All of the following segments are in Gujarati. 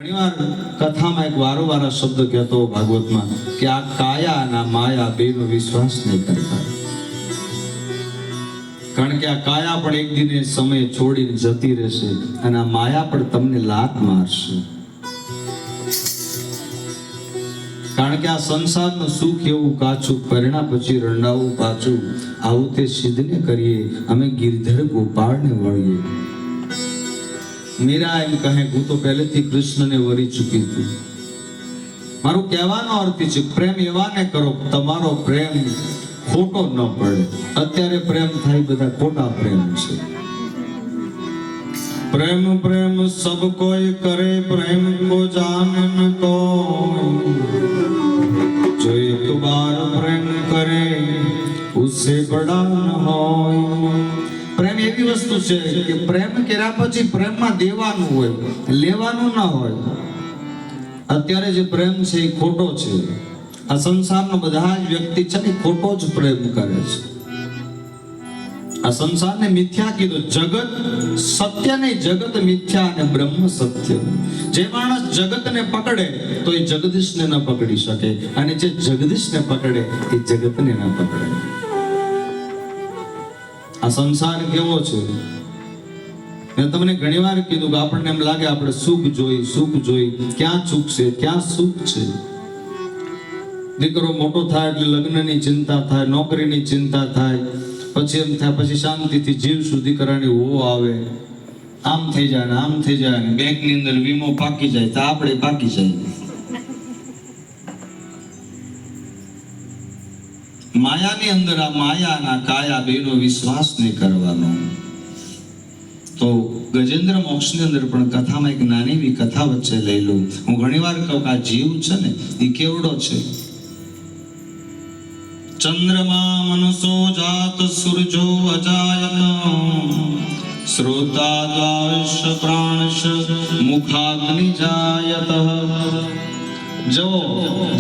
ઘણીવાર કથામાં એક વારંવાર શબ્દ કહેતો ભાગવતમાં કે આ કાયા અને માયા બેનો વિશ્વાસ નહીં કરતા, કારણ કે આ કાયા પણ એક દિને સમય છોડીને જતી રહેશે અને આ માયા પણ તમને લાત મારશે. કારણ કે આ સંસારનું સુખ એવું કાચું, પરિણા પછી રંડાવું પાછું, આવું તે સિદ્ધને કરીએ અમે ગિરધર ગોપાળને વળીએ. મીરા એમ કહે, હું તો પહેલેથી કૃષ્ણને વરી ચૂકી છું. મારું કહેવાનો અર્થ છે પ્રેમ એવાને કરો તમારો પ્રેમ ખોટો ન પડે. અત્યારે પ્રેમ થાય બધા ખોટા પ્રેમ છે. પ્રેમ પ્રેમ સબ કોઈ કરે, પ્રેમ કો જાને ન કોઈ, જો એક બાર પ્રેમ કરે ઉસે બડા ન હોય. પ્રેમ એવી વસ્તુ છે કે પ્રેમ કર્યા પછી પ્રેમમાં દેવાનું હોય, લેવાનું ના હોય. અત્યારે જે પ્રેમ છે એ ખોટો છે. આ સંસારના બધા જ વ્યક્તિ છે ને ખોટો જ પ્રેમ કરે છે. આ સંસારને મિથ્યા કીધું. જગત સત્ય નહીં, જગત મિથ્યા અને બ્રહ્મ સત્ય. જે માણસ જગતને પકડે તો એ જગદીશને ન પકડી શકે, અને જે જગદીશને પકડે એ જગતને ન પકડે. આ સંસાર કેવો છે? મેં તમને ઘણી વાર કીધું કે આપણને એમ લાગે આપણે સુખ જોઈ ક્યાં સુખ છે, ક્યાં સુખ છે. દીકરો મોટો થાય એટલે લગ્નની ચિંતા થાય, નોકરીની ચિંતા થાય, પછી એમ થાય પછી શાંતિથી જીવશું, દીકરાની હો આવે, આમ થઈ જાય ને આમ થઈ જાય ને બેંકની અંદર વીમો પાકી જાય તો આપણે પાકી જાય. માયાની અંદર આ માયા અને કાયા બેનો વિશ્વાસ નહીં કરવાનો. તો ગજેન્દ્ર મોક્ષની અંદર પણ કથામાં એક નાની એવી કથા વચ્ચે લઈ લઉં. હું ઘણીવાર કહું કે આ જીવ છે ને એ કેવડો છે. ચંદ્રમા મનસો જાત સૂરજો અજાયત, શ્રોતા દ્વાશ પ્રાણશ મુખાગ્નિ જાયત. જો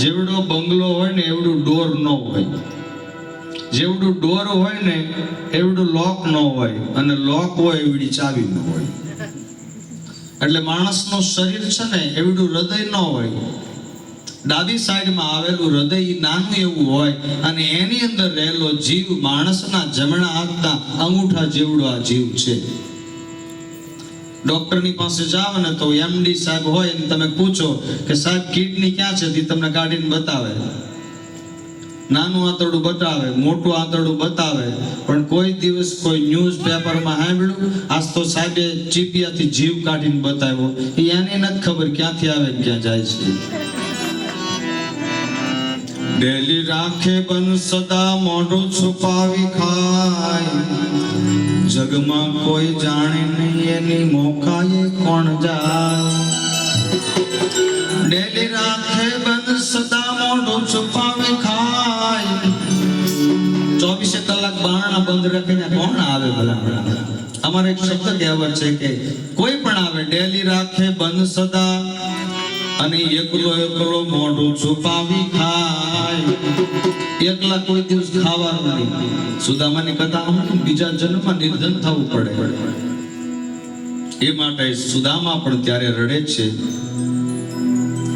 જેવડો બંગલો હોય ને એવડું ડોર ન હોય, જેવડું ડોર હોય ને એવડું લોક ન હોય, અને લોક હોય એવડી ચાવી ન હોય. એટલે માણસનું શરીર છે ને એવડું હૃદય ન હોય. ડાબી સાઈડમાં આવેલું હૃદય નાનું એવું હોય, અને એની અંદર રહેલો જીવ માણસના જમણા હાથના અંગૂઠા જેવડો આ જીવ છે. ડોક્ટરની પાસે જાવ ને તો એમડી સાહેબ હોય ને તમે પૂછો કે સાહેબ કિડની ક્યાં છે, તે તમને કાઢીને બતાવે. નાનું આંતરડું બતાવે, મોટું આંતરડું બતાવે, પણ કોઈ દિવસ કોઈ ન્યૂઝ પેપરમાં સાંભળ્યું આજ તો સાહેબે ચીપિયાથી જીવ કાઢીને બતાવ્યો. એને નથી ખબર ક્યાંથી આવે ને ક્યાં જાય છે. ડેલી રાખે બન સદા મોઢું છુપાવી ખાય, જગમાં કોઈ જાણે નહીં એની મોકાએ કોણ જાય. ડેલી રાખે બન સદા મોઢું છુપાવી ખાય, 24 કલાક બારણા બંધ રાખીને કોણ આવે ભલા? અમારે એક શબ્દ કહેવત છે કે કોઈ પણ આવે ડેલી રાખે બંધ સદા, અને એકલો એકલો મોઢું છુપાવી ખાય. એકલા કોઈ દિવસ ખાવાનું નહીં. સુદામાની કથા બીજા જન્મમાં નિર્ધન થવું પડે. એ માટે સુદામા પણ ત્યારે રડે છે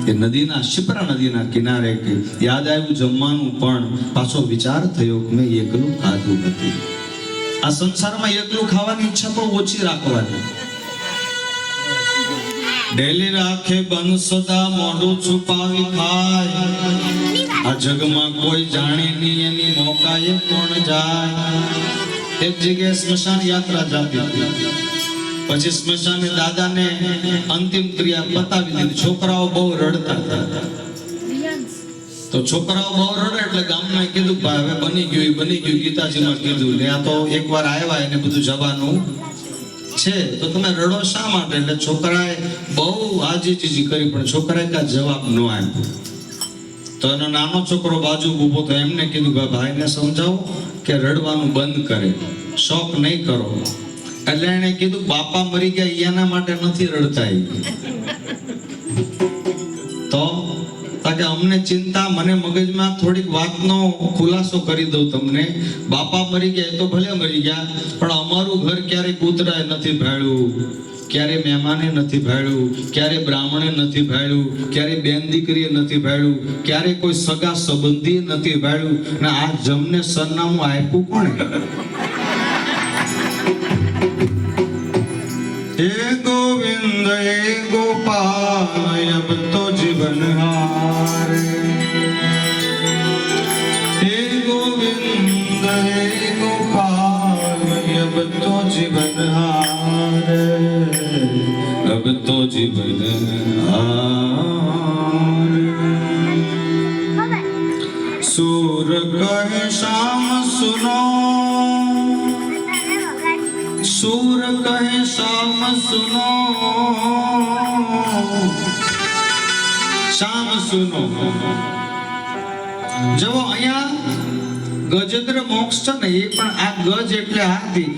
કે નદીના શિપ્રા નદીના કિનારે કે યાદ આવ્યું જમવાનું, પણ પાછો વિચાર થયો કે મેં એકલું ખાધું નથી. આ સંસારમાં એકલું ખાવાની ઈચ્છા બહુ ઓછી રાખવાની. ડેલી રાખે બંધ સદા મોઢું છુપાવી ખાય, આ જગમાં કોઈ જાણે નહીં એની મોકાએ કોણ જાય. એક જગ્યાએ સ્મશાન યાત્રા જતી હતી. પછી સ્મશાને દાદાને અંતિમ ક્રિયા બતાવી દીધી. છોકરાઓ બહુ રડતા હતા. તો છોકરાઓ બહુ રડે એટલે ગામમાં કીધું ભાઈ હવે બની ગયું. ગીતાજીમાં કીધું ને આ તો એકવાર આવ્યા એને બધું જવાનું છે, તો તમે રડો શા માટે? એટલે છોકરાએ બહુ આજીજી કરી, પણ છોકરાએ કાંઈ જવાબ ન આપ્યો. તો એનો નાનો છોકરો બાજુ ઊભો તો એમને કીધું કે ભાઈને સમજાવો કે રડવાનું બંધ કરે, શોખ નહીં કરો. એટલે એને કીધું બાપા મરી ગયા એના માટે નથી રડતા. તો કે અમને ચિંતા, મને મગજમાં થોડીક વાતનો ખુલાસો કરી દઉં તમને. બાપા મરી ગયા એ તો ભલે મરી ગયા, પણ અમારું ઘર ક્યારેય કૂતરાએ નથી ભાળ્યું, ક્યારે મહેમાને નથી ભાળ્યું, ક્યારે બ્રાહ્મણે નથી ભાળ્યું, ક્યારે બેન દીકરીએ નથી ભાળ્યું, ક્યારે કોઈ સગા સંબંધીએ નથી ભાળ્યું, ને આ જમને સરનામું આપ્યું કોણે? हे गोविंद हे गोपाल अब तो जीवन हारे, हे गोविंद हे गोपाल अब तो जीवन हारे, अब तो जीवन हारे। सूर कहे शाम सुनो, सूर कहे शाम सुनो, शाम सुनो। જો અહીંયા ગજેન્દ્ર મોક્ષ છે ને, એ પણ આ ગજ એટલે હાથી.